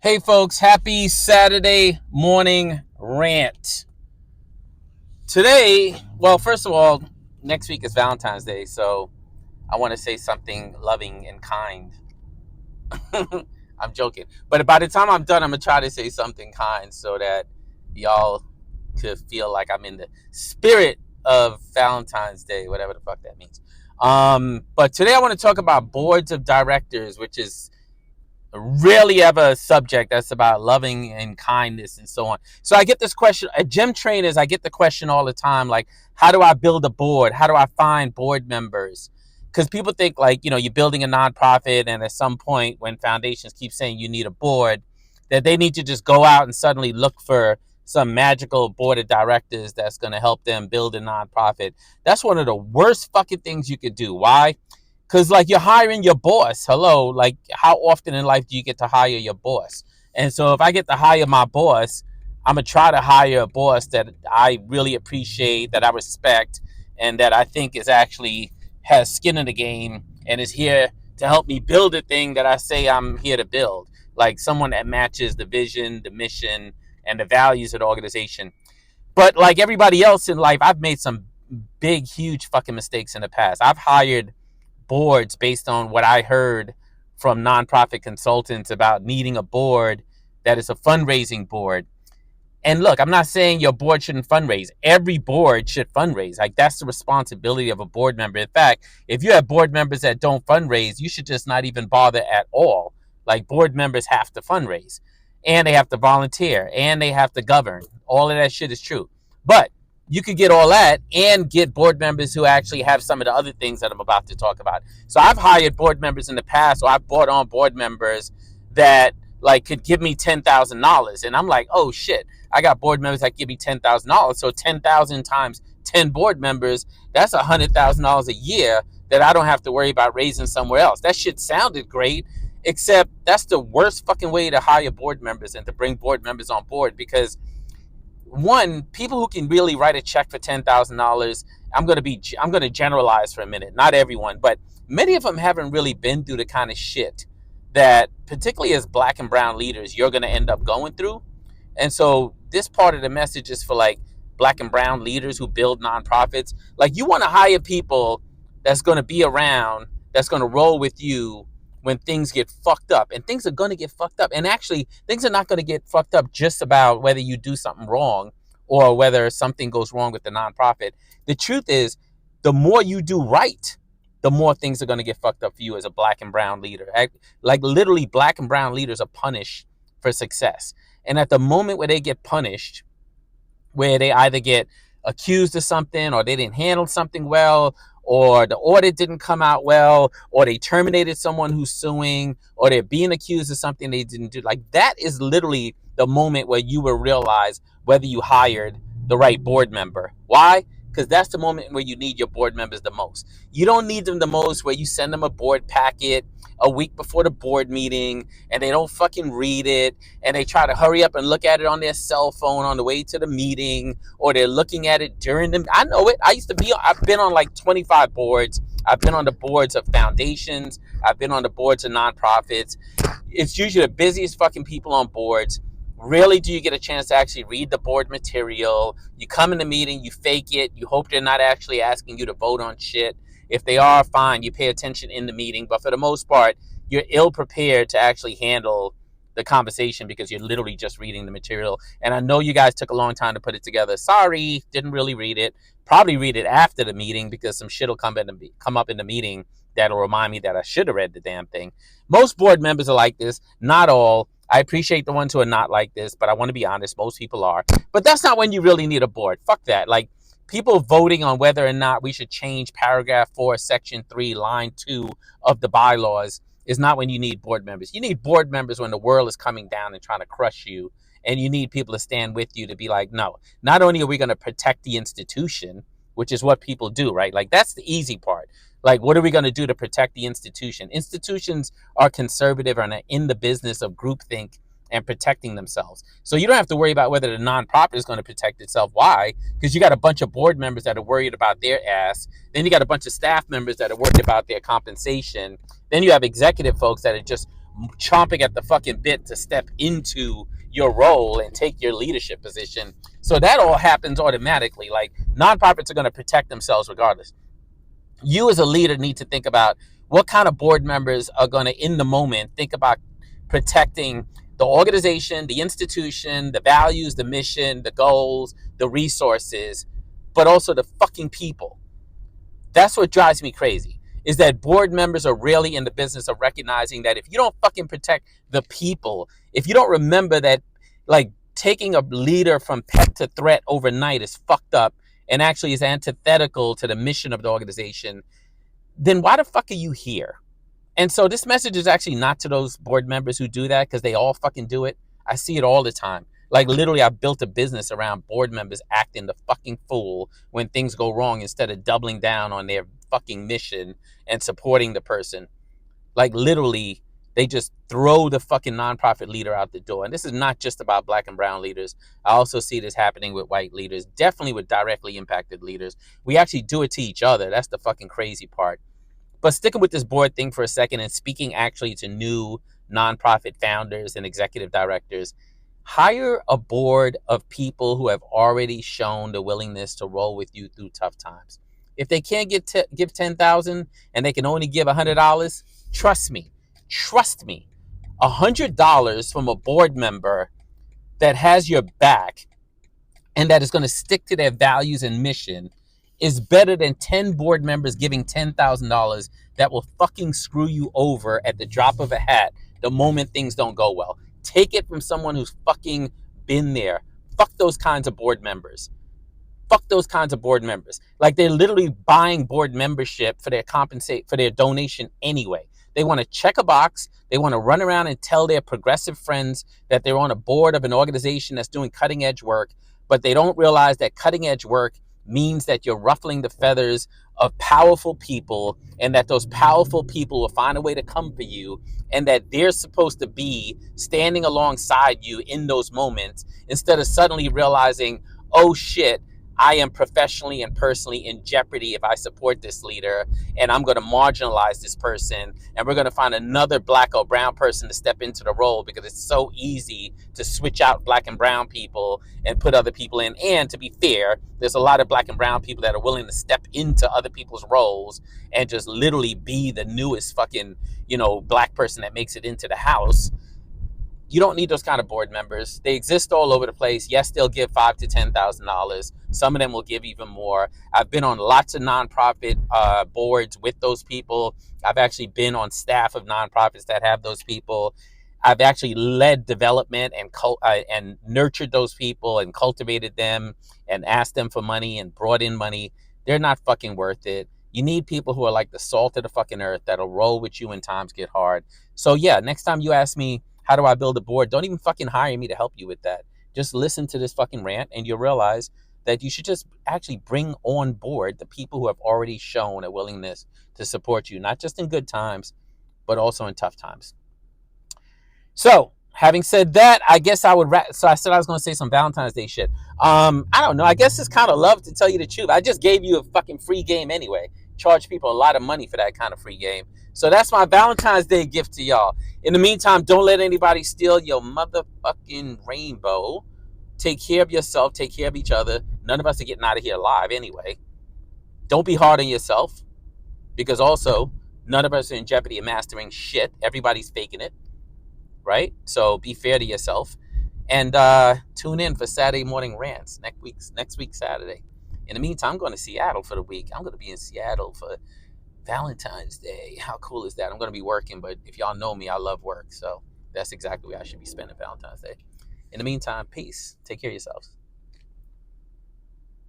Hey folks, happy Saturday morning rant. Today, well, first of all, next week is Valentine's Day, so I want to say something loving and kind. I'm joking. But by the time I'm done, I'm going to try to say something kind so that y'all could feel like I'm in the spirit of Valentine's Day, whatever the fuck that means. But today I want to talk about boards of directors, which is rarely ever a subject that's about loving and kindness and so on. So I get this question at gym trainers. I get the question all the time, like, how do I build a board? How do I find board members? Because people think like, you're building a nonprofit, and at some point when foundations keep saying you need a board, that they need to just go out and suddenly look for some magical board of directors that's going to help them build a nonprofit. That's one of the worst fucking things you could do. Why? Because, like, you're hiring your boss. Hello. Like, how often in life do you get to hire your boss? And so if I get to hire my boss, I'm going to try to hire a boss that I really appreciate, that I respect, and that I think is actually has skin in the game and is here to help me build a thing that I say I'm here to build. Like someone that matches the vision, the mission, and the values of the organization. But like everybody else in life, I've made some big, huge fucking mistakes in the past. I've hired boards based on what I heard from nonprofit consultants about needing a board that is a fundraising board. And look, I'm not saying your board shouldn't fundraise. Every board should fundraise. Like, that's the responsibility of a board member. In fact, if you have board members that don't fundraise, you should just not even bother at all. Like, board members have to fundraise, and they have to volunteer, and they have to govern. All of that shit is true. But you could get all that and get board members who actually have some of the other things that I'm about to talk about. So I've hired board members in the past, or I've brought on board members that like could give me $10,000, and I'm like, oh shit, I got board members that give me $10,000. So 10,000 times 10 board members, that's $100,000 a year that I don't have to worry about raising somewhere else. That shit sounded great, except that's the worst fucking way to hire board members and to bring board members on board, because one, people who can really write a check for $10,000, I'm going to generalize for a minute, not everyone, but many of them haven't really been through the kind of shit that, particularly as black and brown leaders, you're going to end up going through. And so this part of the message is for like black and brown leaders who build nonprofits. Like, you want to hire people that's going to be around, that's going to roll with you when things get fucked up. And things are going to get fucked up. And actually, things are not going to get fucked up just about whether you do something wrong or whether something goes wrong with the nonprofit. The truth is, the more you do right, the more things are going to get fucked up for you as a black and brown leader. Like, literally, black and brown leaders are punished for success. And at the moment where they get punished, where they either get accused of something, or they didn't handle something well, or the audit didn't come out well, or they terminated someone who's suing, or they're being accused of something they didn't do, like, that is literally the moment where you will realize whether you hired the right board member. Why? Because that's the moment where you need your board members the most. You don't need them the most where you send them a board packet a week before the board meeting and they don't fucking read it, and they try to hurry up and look at it on their cell phone on the way to the meeting, or they're looking at it during the, I know it. I've been on like 25 boards. I've been on the boards of foundations. I've been on the boards of nonprofits. It's usually the busiest fucking people on boards. Rarely do you get a chance to actually read the board material. You come in the meeting, you fake it. You hope they're not actually asking you to vote on shit. If they are, fine, you pay attention in the meeting. But for the most part, you're ill prepared to actually handle the conversation because you're literally just reading the material. And I know you guys took a long time to put it together. Sorry, didn't really read it. Probably read it after the meeting because some shit will come up in the meeting that'll remind me that I should have read the damn thing. Most board members are like this. Not all. I appreciate the ones who are not like this, but I want to be honest, most people are. But that's not when you really need a board. Fuck that. Like, people voting on whether or not we should change paragraph 4, section 3, line 2 of the bylaws is not when you need board members. You need board members when the world is coming down and trying to crush you, and you need people to stand with you to be like, no, not only are we going to protect the institution, which is what people do, right? Like, that's the easy part. Like, what are we going to do to protect the institution? Institutions are conservative and are in the business of groupthink and protecting themselves. So you don't have to worry about whether the nonprofit is going to protect itself. Why? Because you got a bunch of board members that are worried about their ass. Then you got a bunch of staff members that are worried about their compensation. Then you have executive folks that are just chomping at the fucking bit to step into your role and take your leadership position. So that all happens automatically. Like, nonprofits are going to protect themselves regardless. You as a leader need to think about what kind of board members are going to, in the moment, think about protecting the organization, the institution, the values, the mission, the goals, the resources, but also the fucking people. That's what drives me crazy, is that board members are really in the business of recognizing that if you don't fucking protect the people, if you don't remember that, like, taking a leader from pet to threat overnight is fucked up and actually is antithetical to the mission of the organization, then why the fuck are you here? And so this message is actually not to those board members who do that, because they all fucking do it. I see it all the time. Like, literally, I built a business around board members acting the fucking fool when things go wrong instead of doubling down on their fucking mission and supporting the person. Like, literally, they just throw the fucking nonprofit leader out the door. And this is not just about black and brown leaders. I also see this happening with white leaders, definitely with directly impacted leaders. We actually do it to each other. That's the fucking crazy part. But sticking with this board thing for a second and speaking actually to new nonprofit founders and executive directors, hire a board of people who have already shown the willingness to roll with you through tough times. If they can't give $10,000 and they can only give $100, trust me, $100 from a board member that has your back and that is going to stick to their values and mission is better than 10 board members giving $10,000 that will fucking screw you over at the drop of a hat the moment things don't go well. Take it from someone who's fucking been there. Fuck those kinds of board members. Fuck those kinds of board members. Like, they're literally buying board membership for their donation anyway. They want to check a box. They want to run around and tell their progressive friends that they're on a board of an organization that's doing cutting edge work, but they don't realize that cutting edge work means that you're ruffling the feathers of powerful people, and that those powerful people will find a way to come for you, and that they're supposed to be standing alongside you in those moments, instead of suddenly realizing, oh shit, I am professionally and personally in jeopardy if I support this leader, and I'm going to marginalize this person, and we're going to find another black or brown person to step into the role, because it's so easy to switch out black and brown people and put other people in. And to be fair, there's a lot of black and brown people that are willing to step into other people's roles and just literally be the newest fucking, black person that makes it into the house. You don't need those kind of board members. They exist all over the place. Yes, they'll give $5,000 to $10,000. Some of them will give even more. I've been on lots of nonprofit boards with those people. I've actually been on staff of nonprofits that have those people. I've actually led development and nurtured those people and cultivated them and asked them for money and brought in money. They're not fucking worth it. You need people who are like the salt of the fucking earth that'll roll with you when times get hard. So yeah, next time you ask me, how do I build a board? Don't even fucking hire me to help you with that. Just listen to this fucking rant and you'll realize that you should just actually bring on board the people who have already shown a willingness to support you, not just in good times, but also in tough times. So, having said that, I guess I would so I said I was going to say some Valentine's Day shit. I don't know. I guess it's kind of love, to tell you the truth. I just gave you a fucking free game anyway. Charge people a lot of money for that kind of free game. So that's my Valentine's Day gift to y'all. In the meantime, don't let anybody steal your motherfucking rainbow. Take care of yourself. Take care of each other. None of us are getting out of here alive anyway. Don't be hard on yourself, because also none of us are in jeopardy of mastering shit. Everybody's faking it, right? So be fair to yourself. And tune in for Saturday morning rants next week Saturday. In the meantime, I'm going to Seattle for the week. I'm going to be in Seattle for Valentine's Day. How cool is that? I'm going to be working, but if y'all know me, I love work. So that's exactly where I should be spending Valentine's Day. In the meantime, peace. Take care of yourselves.